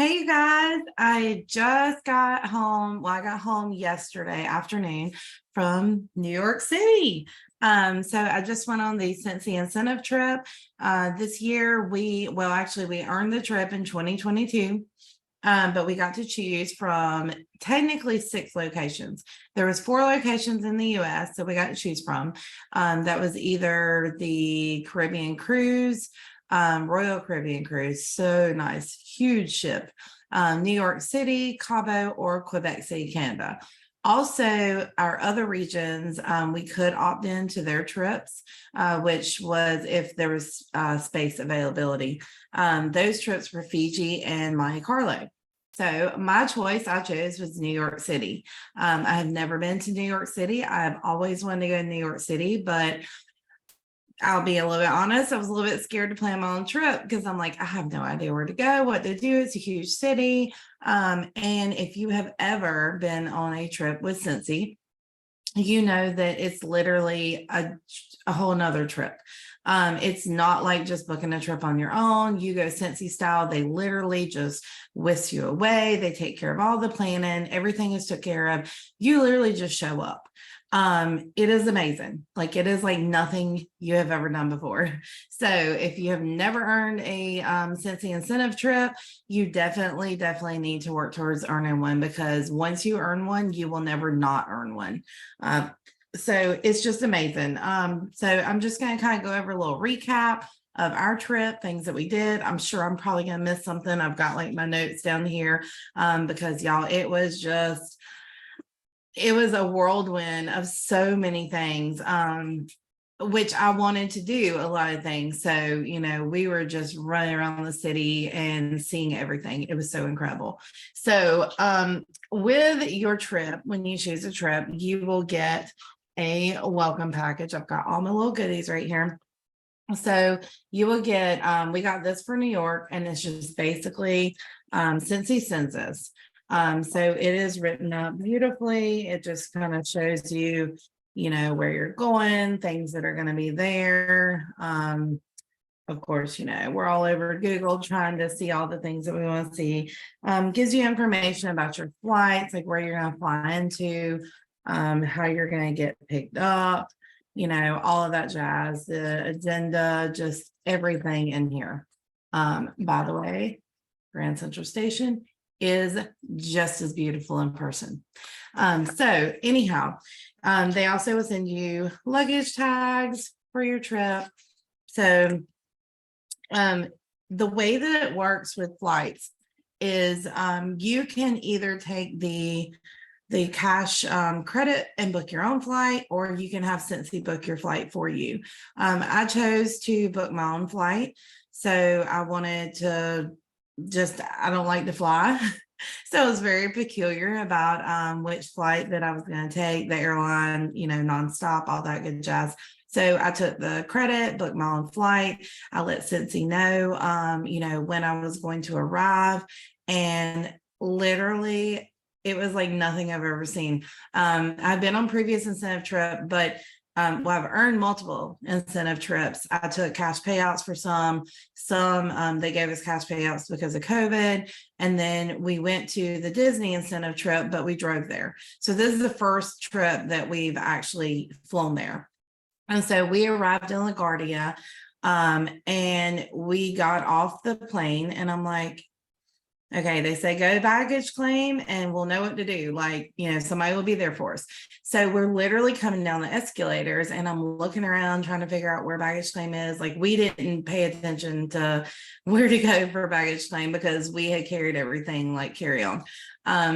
Hey you guys, I just got home. Well, I got home yesterday afternoon from New York City. So I just went on the Scentsy incentive trip. This year we earned the trip in 2022. But we got to choose from technically 6 locations. There was 4 locations in the US that we got to choose from. That was either the Caribbean cruise, Royal Caribbean cruise, so nice, huge ship, New York City, Cabo, or Quebec City, Canada. Also, our other regions, we could opt into their trips, which was if there was space availability. Those trips were Fiji and Monte Carlo. So my choice I chose was New York City. I have never been to New York City. I've always wanted to go to New York City, but I'll be a little bit honest, I was a little bit scared to plan my own trip because I'm like, I have no idea where to go, what to do. It's a huge city. And if you have ever been on a trip with Scentsy, you know that it's literally a whole nother trip. It's not like just booking a trip on your own. You go Scentsy style. They literally just whisk you away. They take care of all the planning. Everything is took care of. You literally just show up. It is amazing. Like it is like nothing you have ever done before. So if you have never earned a Scentsy incentive trip, you definitely need to work towards earning one, because once you earn one, you will never not earn one. So it's just amazing. So I'm just going to kind of go over a little recap of our trip, things that we did. I'm sure I'm probably going to miss something. I've got like my notes down here because y'all, it was a whirlwind of so many things, which I wanted to do a lot of things. So, we were just running around the city and seeing everything. It was so incredible. So, with your trip, when you choose a trip, you will get a welcome package. I've got all my little goodies right here. So you will get, we got this for New York, and it's just basically Scentsy Census. So it is written up beautifully. It just kind of shows you, where you're going, things that are going to be there. Of course, we're all over Google trying to see all the things that we want to see. Gives you information about your flights, like where you're going to fly into, how you're going to get picked up, all of that jazz, the agenda, just everything in here. By the way, Grand Central Station is just as beautiful in person. So anyhow, they also will send you luggage tags for your trip. So the way that it works with flights is you can either take the cash credit and book your own flight, or you can have Scentsy book your flight for you. I chose to book my own flight. So I wanted to I don't like to fly. So I was very peculiar about which flight that I was going to take, the airline, nonstop, all that good jazz. So I took the credit, booked my own flight. I let Scentsy know, when I was going to arrive, and literally it was like nothing I've ever seen. I've been on previous incentive trip, but I've earned multiple incentive trips. I took cash payouts for some they gave us cash payouts because of COVID. And then we went to the Disney incentive trip, but we drove there. So this is the first trip that we've actually flown there. And so we arrived in LaGuardia, and we got off the plane, and I'm like, okay, they say go to baggage claim and we'll know what to do. Like, somebody will be there for us. So we're literally coming down the escalators, and I'm looking around trying to figure out where baggage claim is. Like, we didn't pay attention to where to go for baggage claim because we had carried everything like carry on.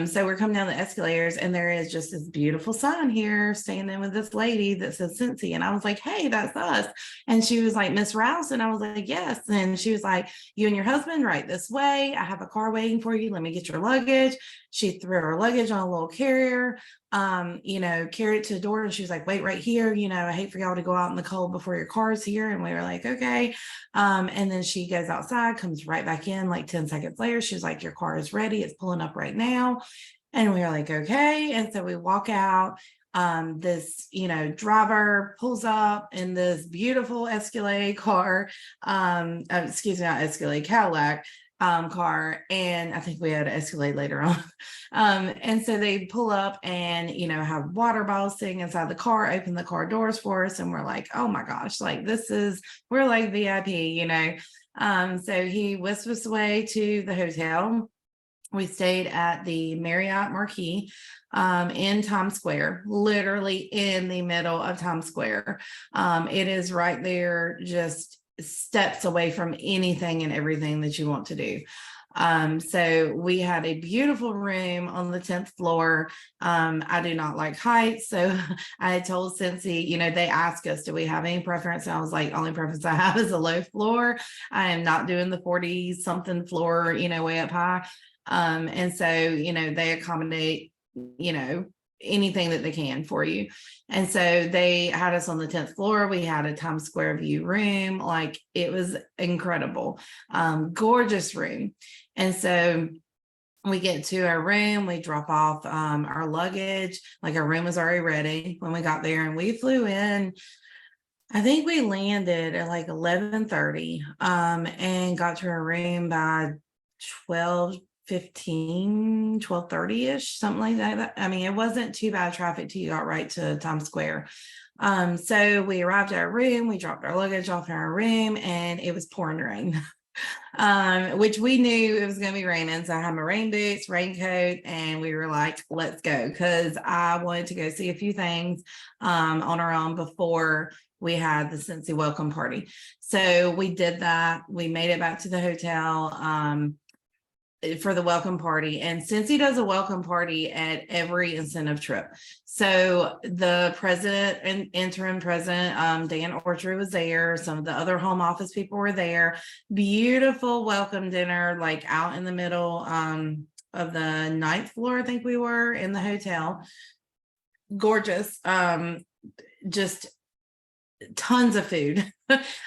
So we're coming down the escalators, and there is just this beautiful sign here standing with this lady that says Scentsy. And I was like, hey, that's us. And she was like, Miss Rouse. And I was like, yes. And she was like, you and your husband right this way. I have a car waiting for you. Let me get your luggage. She threw her luggage on a little carrier, carried it to the door. And she was like, wait right here. I hate for y'all to go out in the cold before your car's here. And we were like, okay. And then she goes outside, comes right back in like 10 seconds later. She was like, your car is ready. It's pulling up right now. And we were like, okay. And so we walk out. This, driver pulls up in this beautiful Escalade car, excuse me, not Escalade, Cadillac. car, and I think we had to escalate later on. And so they pull up and, you know, have water bottles sitting inside the car, open the car doors for us, and we're like, oh my gosh, like we're like VIP, you know. So he whisked us away to the hotel. We stayed at the Marriott Marquis in Times Square, literally in the middle of Times Square. It is right there, just steps away from anything and everything that you want to do. So we had a beautiful room on the 10th floor. I do not like heights. So I had told Scentsy, you know, they asked us, do we have any preference? And I was like, only preference I have is a low floor. I am not doing the 40 something floor, you know, way up high. And so, you know, they accommodate, you know, anything that they can for you. And so they had us on the 10th floor. We had a Times Square view room. Like, it was incredible. Gorgeous room. And so we get to our room, we drop off our luggage. Like, our room was already ready when we got there, and we flew in. I think we landed at like 11:30 and got to our room by 12:30-ish, something like that. I mean, it wasn't too bad traffic till you got right to Times Square. So we arrived at our room, we dropped our luggage off in our room, and it was pouring rain. Which we knew it was going to be raining. So I had my rain boots, raincoat, and we were like, let's go. Cause I wanted to go see a few things on our own before we had the Scentsy welcome party. So we did that. We made it back to the hotel for the welcome party, and Scentsy does a welcome party at every incentive trip. So the president and interim president, Dan Orchard, was there. Some of the other home office people were there. Beautiful welcome dinner, like out in the middle of the 9th floor, I think we were in the hotel. Gorgeous. Just tons of food.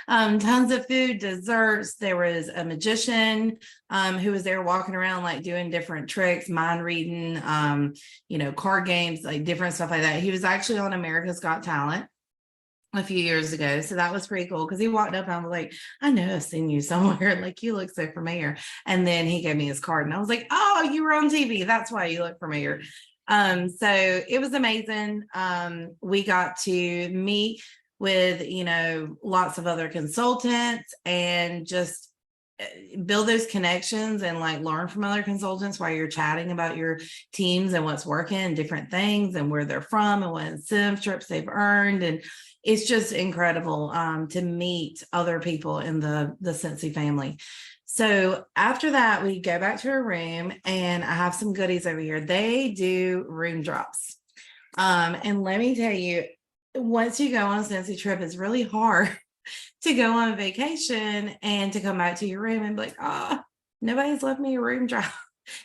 Tons of food, desserts. There was a magician who was there walking around, like doing different tricks, mind reading, you know, card games, like different stuff like that. He was actually on America's Got Talent a few years ago. So that was pretty cool, because he walked up and I was like, I know I've seen you somewhere. Like, you look so familiar. And then he gave me his card and I was like, oh, you were on TV. That's why you look familiar. So it was amazing. We got to meet with, you know, lots of other consultants and just build those connections and like learn from other consultants while you're chatting about your teams and what's working and different things and where they're from and what incentive trips they've earned. And it's just incredible to meet other people in the Scentsy family. So after that, we go back to our room, and I have some goodies over here. They do room drops. And let me tell you, once you go on a Scentsy trip, it's really hard to go on vacation and to come back to your room and be like, oh, nobody's left me a room drop.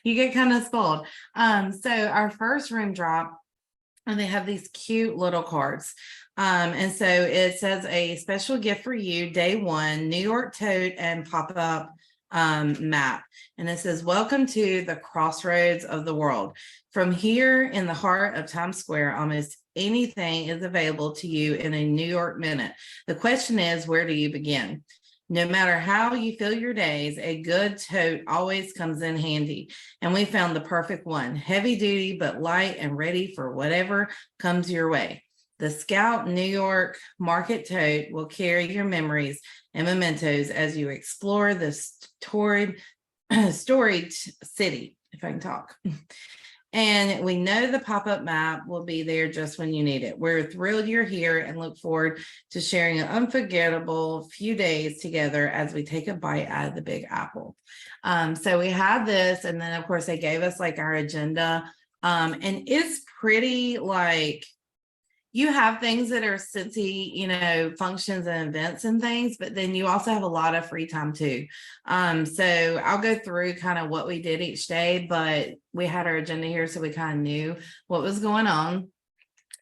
You get kind of spoiled. So our first room drop, and they have these cute little cards. And so it says, a special gift for you, day one, New York tote and pop-up map. And it says, welcome to the crossroads of the world. From here in the heart of Times Square, almost anything is available to you in a New York minute. The question is, where do you begin? No matter how you fill your days, a good tote always comes in handy. And we found the perfect one, heavy duty, but light and ready for whatever comes your way. The Scout New York Market Tote will carry your memories and mementos as you explore this storied city, if I can talk. And we know the pop-up map will be there just when you need it. We're thrilled you're here and look forward to sharing an unforgettable few days together as we take a bite out of the Big Apple. So we had this, and then of course they gave us like our agenda. And it's pretty like, you have things that are Scentsy, you know, functions and events and things, but then you also have a lot of free time too. So I'll go through kind of what we did each day, but we had our agenda here, so we kind of knew what was going on.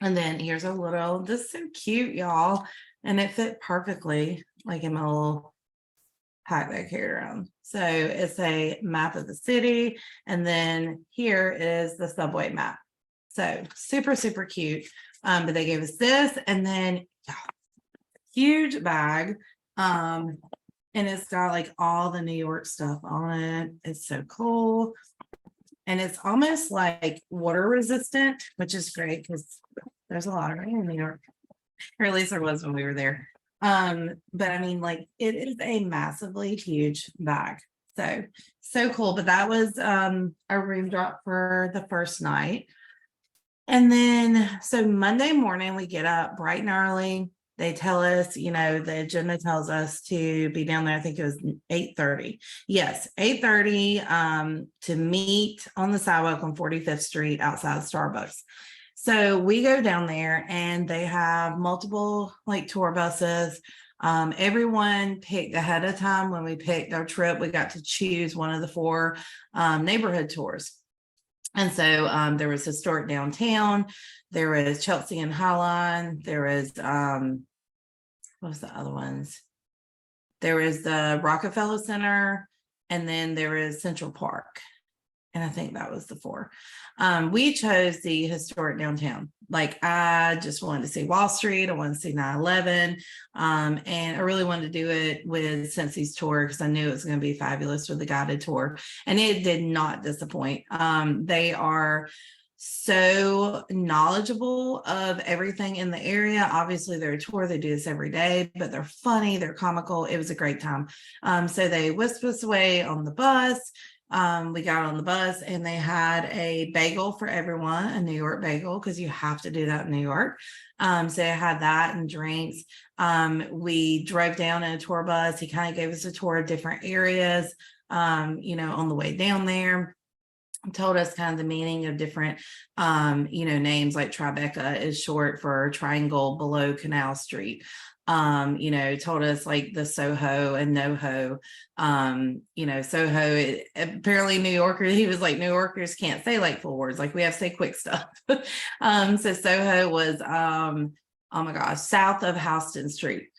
And then here's a little, this is so cute, y'all. And it fit perfectly, like in my little pack that I carried around. So it's a map of the city. And then here is the subway map. So super, super cute. But they gave us this, and then huge bag. and it's got like all the New York stuff on it. It's so cool. And it's almost like water resistant, which is great because there's a lot of rain in New York, or at least there was when we were there. But I mean, like, it is a massively huge bag. So cool. But that was a room drop for the first night. And then so Monday morning we get up bright and early. They tell us, the agenda tells us to be down there. I think it was 8:30. Yes, 8:30 to meet on the sidewalk on 45th Street outside Starbucks. So we go down there and they have multiple like tour buses. Everyone picked ahead of time. When we picked our trip, we got to choose one of the 4 neighborhood tours. And so there was historic downtown, there was Chelsea and Highline, there was what was the other ones? There was the Rockefeller Center, and then there was Central Park. And I think that was the 4. We chose the historic downtown. Like, I just wanted to see Wall Street. I wanted to see 9/11. And I really wanted to do it with Scentsy's tour because I knew it was going to be fabulous with the guided tour. And it did not disappoint. They are so knowledgeable of everything in the area. Obviously, they're a tour. They do this every day, but they're funny. They're comical. It was a great time. So they whisked us away on the bus. We got on the bus and they had a bagel for everyone, a New York bagel, because you have to do that in New York. So they had that and drinks. We drove down in a tour bus. He kind of gave us a tour of different areas, on the way down there. Told us kind of the meaning of different, names, like Tribeca is short for triangle below Canal Street. Told us like the Soho and NoHo. Soho, apparently New Yorkers, he was like, New Yorkers can't say like full words, like we have to say quick stuff. So Soho was, oh my gosh, south of Houston Street.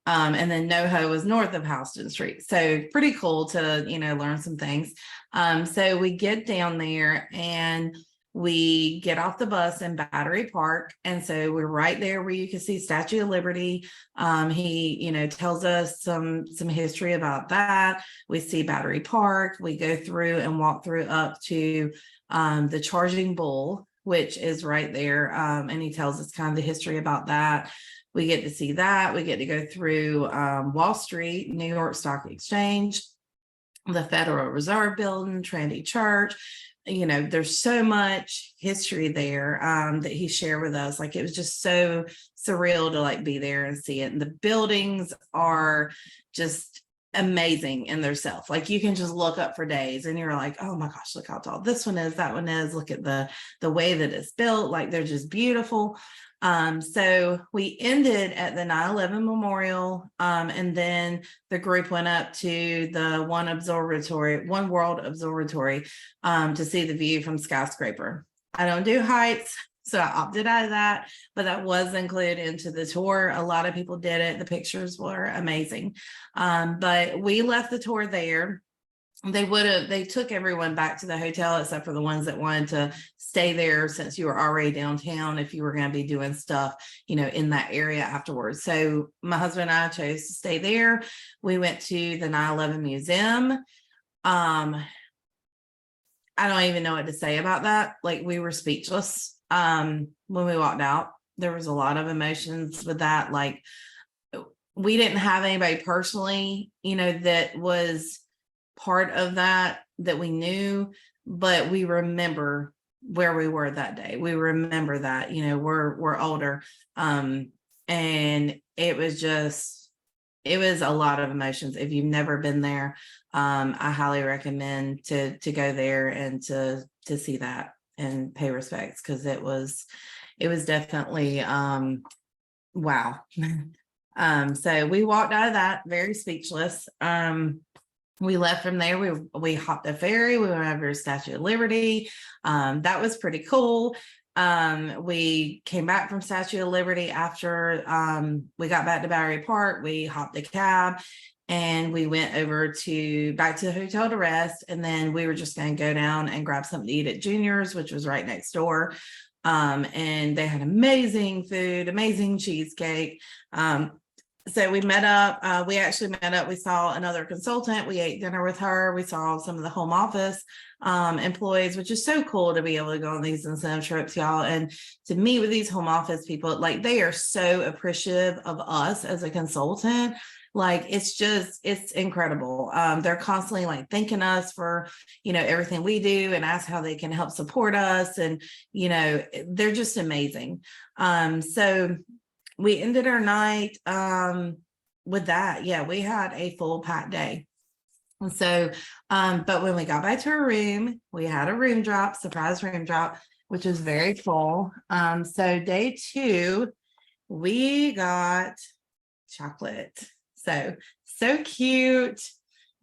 And then NoHo was north of Houston Street. So pretty cool to, learn some things. So we get down there and we get off the bus in Battery Park. And so we're right there where you can see Statue of Liberty. He, tells us some history about that. We see Battery Park. We go through and walk through up to the Charging Bull, which is right there. And he tells us kind of the history about that. We get to see that. We get to go through Wall Street, New York Stock Exchange, the Federal Reserve Building, Trinity Church. There's so much history there that he shared with us. Like, it was just so surreal to like be there and see it. And the buildings are just amazing in their self. Like, you can just look up for days and you're like, oh my gosh, look how tall this one is, that one is. Look at the way that it's built. Like, they're just beautiful. So we ended at the 9/11 Memorial, and then the group went up to the One World Observatory to see the view from Skyscraper. I don't do heights, so I opted out of that, but that was included into the tour. A lot of people did it. The pictures were amazing. But we left the tour there. They took everyone back to the hotel except for the ones that wanted to stay there since you were already downtown, if you were going to be doing stuff, in that area afterwards. So my husband and I chose to stay there. We went to the 9/11 Museum. I don't even know what to say about that. Like, we were speechless when we walked out. There was a lot of emotions with that. Like, we didn't have anybody personally, that was part of that we knew, but we remember where we were that day. We remember that, we're older. And it was a lot of emotions. If you've never been there, I highly recommend to go there and to see that and pay respects, because it was definitely wow. So we walked out of that very speechless. We left from there. We hopped a ferry. We went over to Statue of Liberty. That was pretty cool. We came back from Statue of Liberty after we got back to Battery Park. We hopped a cab and we went over back to the hotel to rest. And then we were just going to go down and grab something to eat at Junior's, which was right next door. And they had amazing food, amazing cheesecake. So we met up, we actually met up, we saw another consultant, we ate dinner with her, we saw some of the home office employees, which is so cool to be able to go on these incentive trips, y'all, and to meet with these home office people. Like, they are so appreciative of us as a consultant. Like, it's incredible. They're constantly like thanking us for, everything we do, and ask how they can help support us. And, they're just amazing. So we ended our night with that. Yeah, we had a full packed day. And so, but when we got back to our room, we had a room drop, surprise room drop, which was very cool. So day 2, we got chocolate. So cute.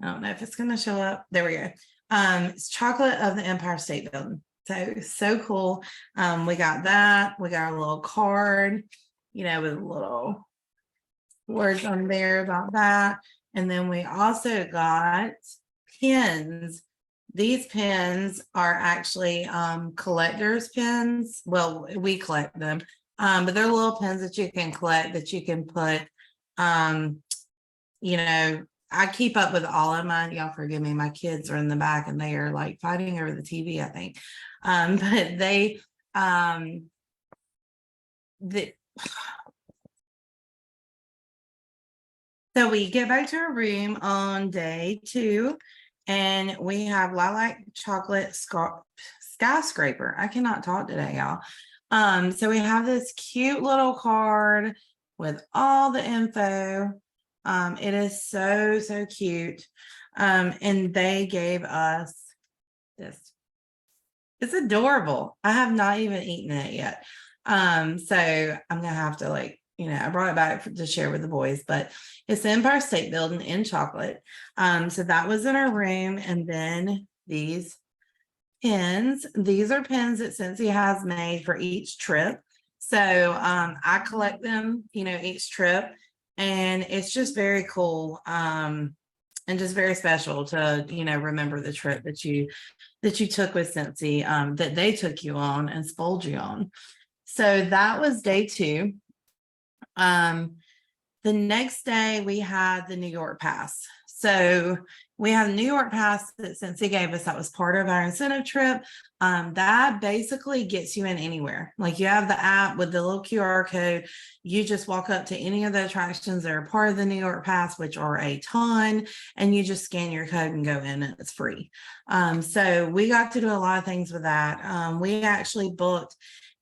I don't know if it's going to show up. There we go. It's chocolate of the Empire State Building. So cool. We got that. We got a little card, with a little words on there about that. And then we also got pins. These pins are actually collector's pins. Well, we collect them, but they're little pins that you can collect, that you can put, I keep up with all of mine. Y'all forgive me. My kids are in the back and they are like fighting over the TV, I think. But so we get back to our room on day 2, and we have lilac chocolate skyscraper. I cannot talk today, y'all. So we have this cute little card with all the info. It is so cute. And they gave us this. It's adorable. I have not even eaten it yet. So I'm gonna have to I brought it back to share with the boys, but it's the Empire State Building in chocolate. So that was in our room. And then these pins, these are pins that Scentsy has made for each trip. So I collect them, each trip, and it's just very cool. And just very special to, remember the trip that you took with Scentsy, that they took you on and spoiled you on. So that was day 2. The next day we had the New York Pass. So we had a New York Pass that Scentsy gave us. That was part of our incentive trip. That basically gets you in anywhere. Like, you have the app with the little QR code. You just walk up to any of the attractions that are part of the New York Pass, which are a ton, and you just scan your code and go in, and it's free. So we got to do a lot of things with that. We actually booked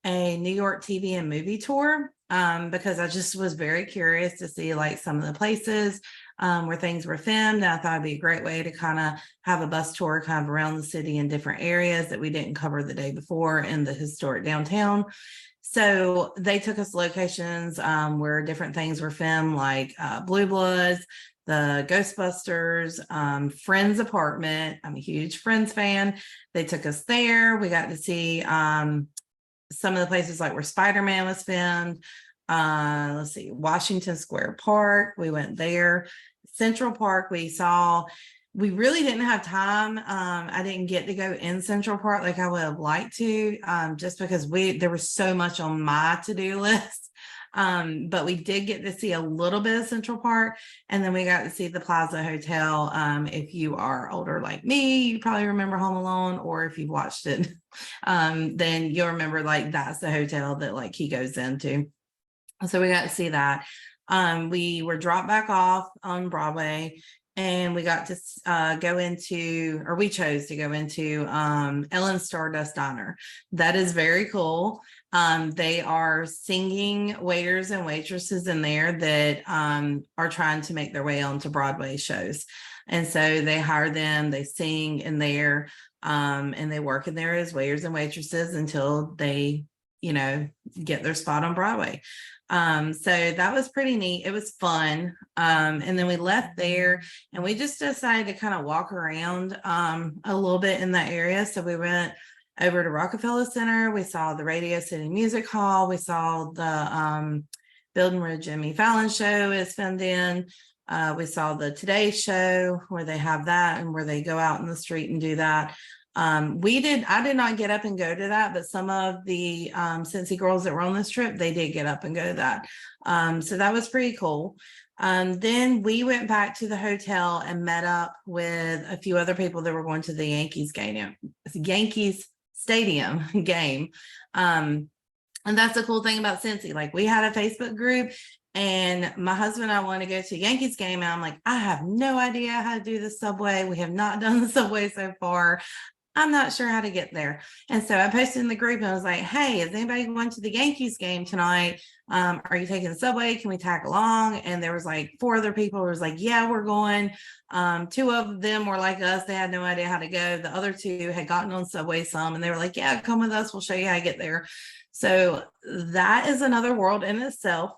a New York TV and movie tour, because I just was very curious to see some of the places where things were filmed. And I thought it'd be a great way to kind of have a bus tour kind of around the city in different areas that we didn't cover the day before in the historic downtown. So they took us locations where different things were filmed, like Blue Bloods, the Ghostbusters, Friends apartment. I'm a huge Friends fan. They took us there. We got to see some of the places like where Spider-Man was filmed. Let's see, Washington Square Park. We went there. Central Park, we really didn't have time. I didn't get to go in Central Park like I would have liked to, just because there was so much on my to-do list. But we did get to see a little bit of Central Park, and then we got to see the Plaza Hotel. If you are older like me, you probably remember Home Alone, or if you've watched it, then you'll remember that's the hotel that he goes into. So we got to see that. We were dropped back off on Broadway, and we got to go into, or we chose to go into Ellen's Stardust Diner. That is very cool. They are singing waiters and waitresses in there that are trying to make their way onto Broadway shows. And so they hire them, they sing in there, and they work in there as waiters and waitresses until they, get their spot on Broadway. So that was pretty neat. It was fun. And then we left there, and we just decided to kind of walk around a little bit in that area. So we went over to Rockefeller Center. We saw the Radio City Music Hall. We saw the building where Jimmy Fallon show is filmed in. We saw the Today Show, where they have that and where they go out in the street and do that. I did not get up and go to that, but some of the Scentsy girls that were on this trip, they did get up and go to that. So that was pretty cool. Then we went back to the hotel and met up with a few other people that were going to the Yankees Stadium game. And that's the cool thing about Scentsy. Like, we had a Facebook group, and my husband and I want to go to a Yankees game. And I'm like, I have no idea how to do the subway. We have not done the subway so far. I'm not sure how to get there. And so I posted in the group and I was like, hey, is anybody going to the Yankees game tonight? Are you taking the subway? Can we tag along? And there was like 4 other people who was like, yeah, we're going. 2 of them were like us. They had no idea how to go. The other 2 had gotten on subway some, and they were like, yeah, come with us. We'll show you how to get there. So that is another world in itself.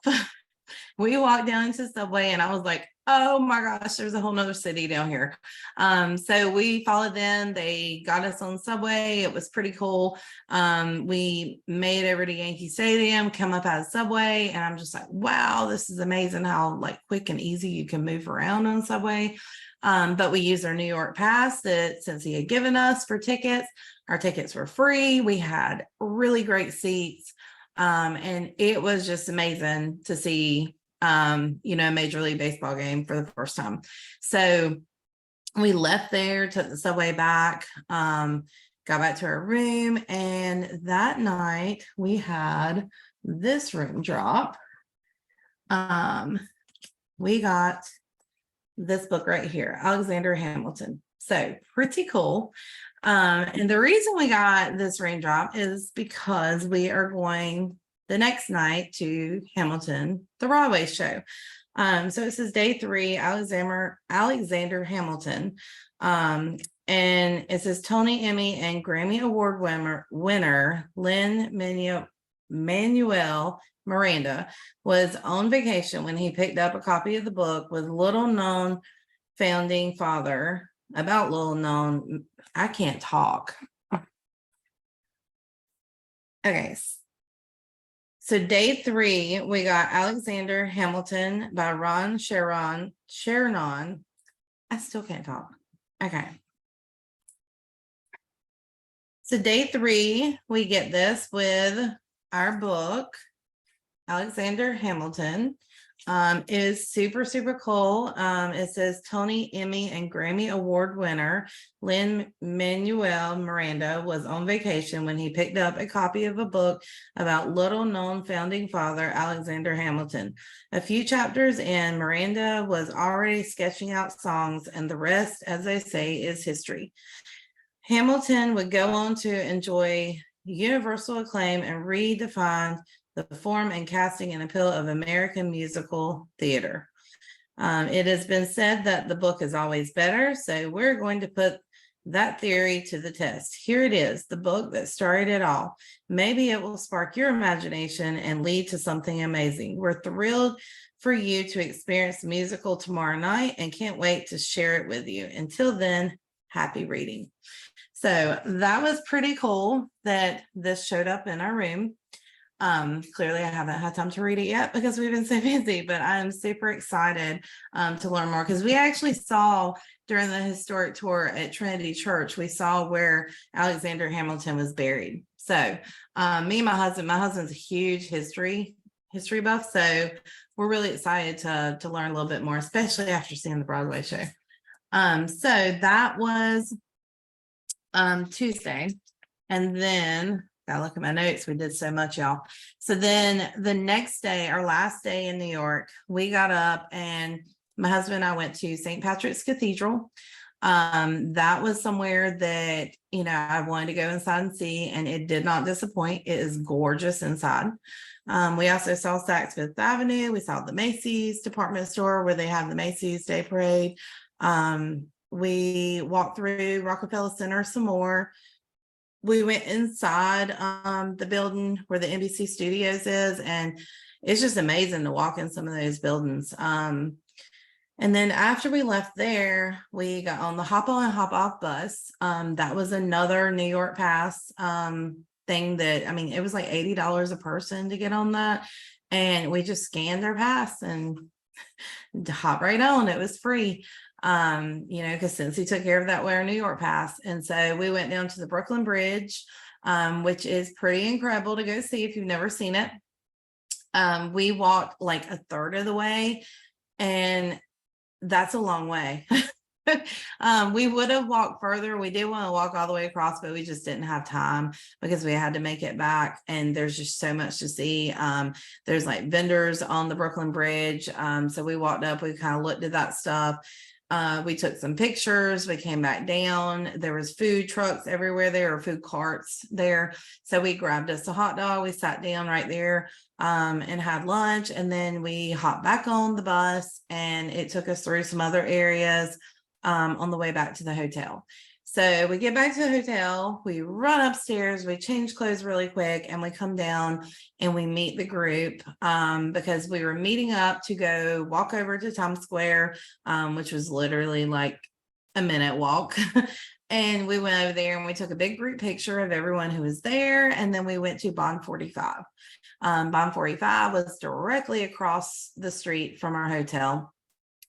We walked down into Subway and I was like, oh my gosh, there's a whole nother city down here. So we followed them. They got us on Subway. It was pretty cool. We made over to Yankee Stadium, come up out of Subway, and I'm just like, wow, this is amazing how like quick and easy you can move around on Subway. But we used our New York pass that Scentsy had given us for tickets. Our tickets were free. We had really great seats. And it was just amazing to see, a Major League Baseball game for the first time. So we left there, took the subway back, got back to our room. And that night we had this room drop. We got this book right here, Alexander Hamilton. So pretty cool. And the reason we got this raindrop is because we are going the next night to Hamilton, the Broadway show. So it says day 3, Alexander Hamilton. And it says Tony, Emmy, and Grammy Award winner Lin-Manuel Miranda was on vacation when he picked up a copy of the book with little known founding father. About little known, I can't talk. Okay. So day 3, we got Alexander Hamilton by Ron Chernon. I still can't talk. Okay. So day 3, we get this with our book, Alexander Hamilton. Is super, super cool. It says Tony, Emmy, and Grammy Award winner Lin-Manuel Miranda was on vacation when he picked up a copy of a book about little-known founding father Alexander Hamilton. A few chapters in, Miranda was already sketching out songs, and the rest, as they say, is history. Hamilton would go on to enjoy universal acclaim and redefine the form and casting and appeal of American musical theater. It has been said that the book is always better, so we're going to put that theory to the test. Here it is, the book that started it all. Maybe it will spark your imagination and lead to something amazing. We're thrilled for you to experience the musical tomorrow night and can't wait to share it with you. Until then, happy reading. So that was pretty cool that this showed up in our room. Clearly I haven't had time to read it yet because we've been so busy, but I'm super excited to learn more, because we actually saw during the historic tour at Trinity Church, we saw where Alexander Hamilton was buried. So me and my husband's a huge history buff, so we're really excited to learn a little bit more, especially after seeing the Broadway show. So that was Tuesday, and then gotta look at my notes. We did so much, y'all. So then the next day, our last day in New York, we got up and my husband and I went to St. Patrick's Cathedral. That was somewhere that, I wanted to go inside and see, and it did not disappoint. It is gorgeous inside. We also saw Saks Fifth Avenue. We saw the Macy's department store where they have the Macy's Day Parade. We walked through Rockefeller Center some more. We went inside the building where the NBC Studios is, and it's just amazing to walk in some of those buildings. And then after we left there, we got on the hop on and hop off bus. That was another New York Pass thing that, it was like $80 a person to get on that. And we just scanned our pass and hop right on. It was free. Because Scentsy took care of that with our New York Pass. And so we went down to the Brooklyn Bridge, which is pretty incredible to go see if you've never seen it. We walked like a third of the way, And that's a long way. We would have walked further. We did want to walk all the way across, but we just didn't have time because we had to make it back. And there's just so much to see. There's like vendors on the Brooklyn Bridge. So we walked up, we kind of looked at that stuff. We took some pictures, we came back down. There was food trucks everywhere there, or food carts there. So we grabbed us a hot dog. We sat down right there and had lunch. And then we hopped back on the bus, and it took us through some other areas on the way back to the hotel. So we get back to the hotel, we run upstairs, we change clothes really quick, and we come down and we meet the group because we were meeting up to go walk over to Times Square, which was literally like a minute walk. And we went over there and we took a big group picture of everyone who was there. And then we went to Bond 45. Bond 45 was directly across the street from our hotel.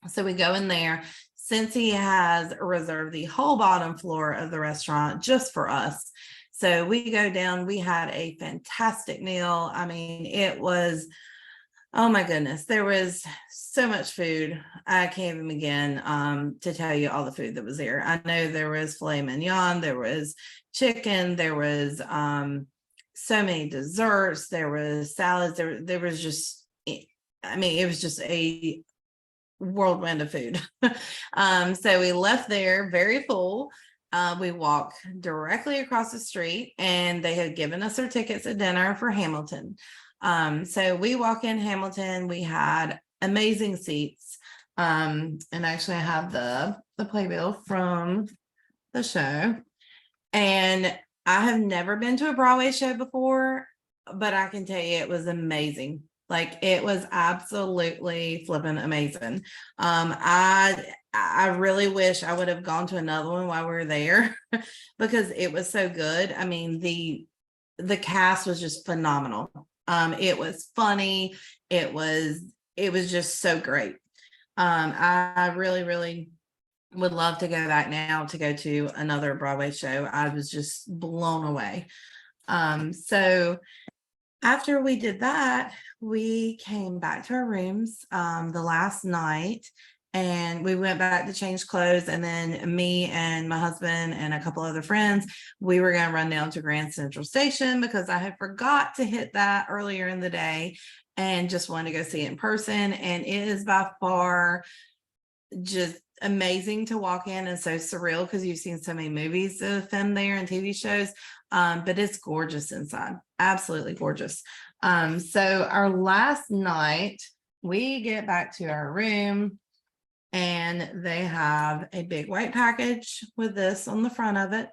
So we go in there. Scentsy has reserved the whole bottom floor of the restaurant just for us. So we go down, we had a fantastic meal. I mean, it was, oh my goodness, there was so much food. I can't even begin to tell you all the food that was there. I know there was filet mignon, there was chicken, there was so many desserts, there was salads, there was just, I mean, it was just a whirlwind of food. So we left there very full. We walked directly across the street, and they had given us our tickets at dinner for Hamilton. So we walk in Hamilton, we had amazing seats. And actually I have the playbill from the show. And I have never been to a Broadway show before, but I can tell you it was amazing. Like, it was absolutely flipping amazing. I really wish I would have gone to another one while we were there because it was so good. I mean, the cast was just phenomenal. It was funny. It was just so great. I really, really would love to go back now to go to another Broadway show. I was just blown away. So after we did that, we came back to our rooms the last night, and we went back to change clothes. And then me and my husband and a couple other friends, we were going to run down to Grand Central Station because I had forgot to hit that earlier in the day and just wanted to go see it in person. And it is by far just amazing to walk in, and so surreal because you've seen so many movies that have filmed there and TV shows. But it's gorgeous inside, absolutely gorgeous. So our last night, we get back to our room, and they have a big white package with this on the front of it.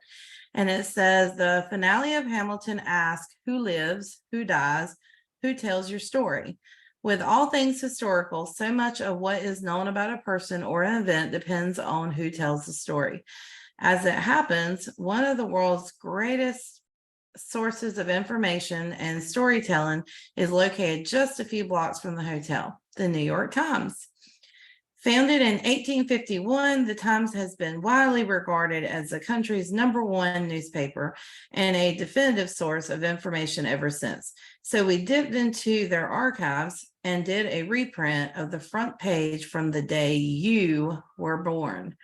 And it says, the finale of Hamilton asks, who lives, who dies, who tells your story? With all things historical, so much of what is known about a person or an event depends on who tells the story. As it happens, one of the world's greatest sources of information and storytelling is located just a few blocks from the hotel, the New York Times. Founded in 1851, the Times has been widely regarded as the country's #1 newspaper and a definitive source of information ever since. So we dipped into their archives and did a reprint of the front page from the day you were born.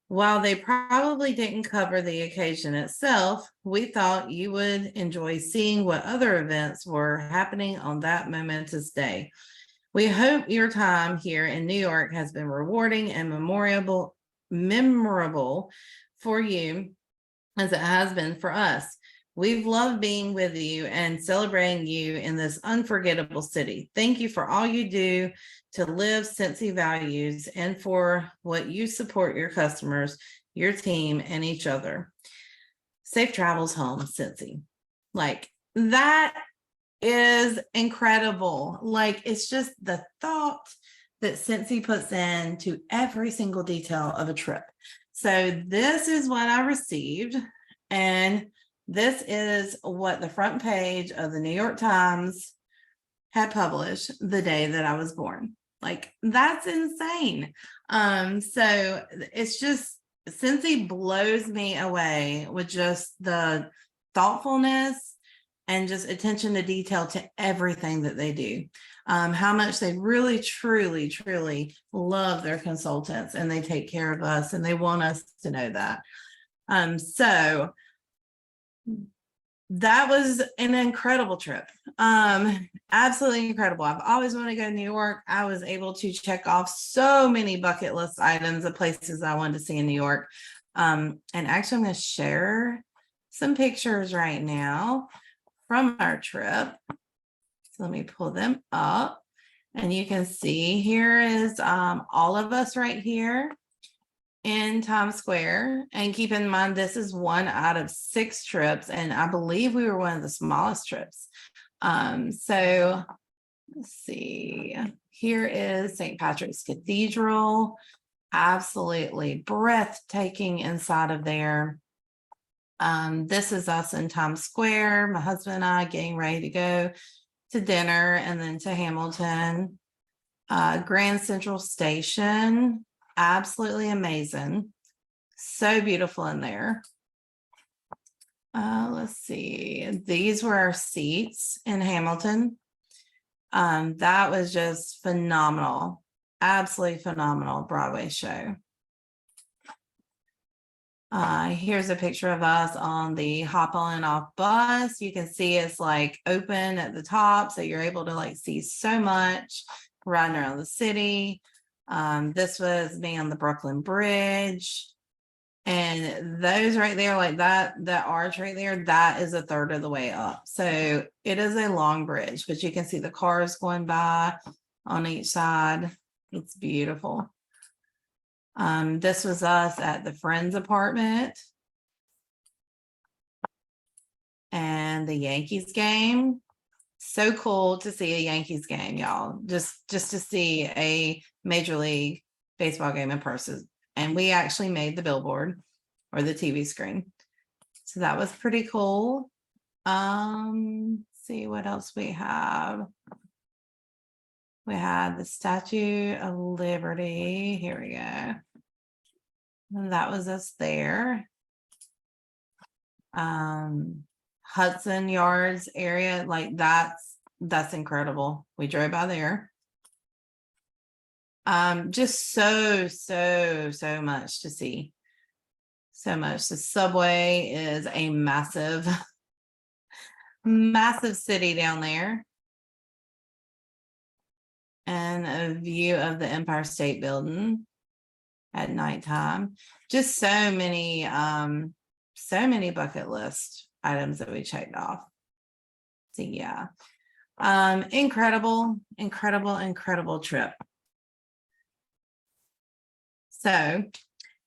While they probably didn't cover the occasion itself, we thought you would enjoy seeing what other events were happening on that momentous day. We hope your time here in New York has been rewarding and memorable for you as it has been for us. We've loved being with you and celebrating you in this unforgettable city. Thank you for all you do to live Scentsy values and for what you support your customers, your team, and each other. Safe travels home, Scentsy. Like, that is incredible. Like, it's just the thought that Scentsy puts into every single detail of a trip. So this is what I received, and this is what the front page of the New York Times had published the day that I was born. Like, that's insane. So it's just, Scentsy blows me away with just the thoughtfulness and just attention to detail to everything that they do. how much they really, truly, truly love their consultants, and they take care of us, and they want us to know that. So that was an incredible trip. Absolutely incredible. I've always wanted to go to New York. I was able to check off so many bucket list items of places I wanted to see in New York. And actually, I'm going to share some pictures right now from our trip. So let me pull them up, and you can see here is all of us right here in Times Square. And keep in mind, this is 1 out of 6 trips, and I believe we were one of the smallest trips. So let's see, here is St. Patrick's Cathedral, absolutely breathtaking inside of there. This is us in Times Square, my husband and I getting ready to go to dinner and then to Hamilton. Grand Central Station, absolutely amazing. So beautiful in there. Let's see. These were our seats in Hamilton. That was just phenomenal. Absolutely phenomenal Broadway show. Here's a picture of us on the hop on and off bus. You can see it's like open at the top, so you're able to like see so much riding around the city. This was me on the Brooklyn Bridge, and those right there, like that arch right there, that is 1/3 of the way up. So it is a long bridge, but you can see the cars going by on each side. It's beautiful. This was us at the Friends apartment and the Yankees game. So cool to see a Yankees game, y'all. Just to see a Major League Baseball game in person. And we actually made the billboard or the TV screen. So that was pretty cool. See what else we have. We had the Statue of Liberty. Here we go. And that was us there. Hudson Yards area, like that's incredible. We drove by there. Just so much to see. So much. The subway is a massive city down there. And a view of the Empire State Building at nighttime. Just so many bucket list items that we checked off. So yeah. Incredible trip. So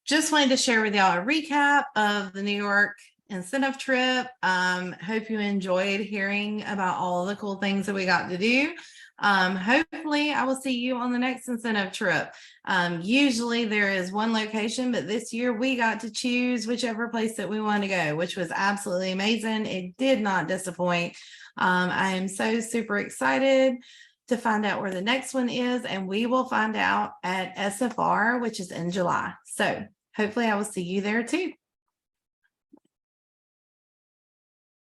just wanted to share with y'all a recap of the New York incentive trip. Hope you enjoyed hearing about all the cool things that we got to do. Hopefully I will see you on the next incentive trip. Usually there is one location, but this year we got to choose whichever place that we want to go, which was absolutely amazing. It did not disappoint. I am so super excited to find out where the next one is, and we will find out at SFR, which is in July. So hopefully I will see you there too.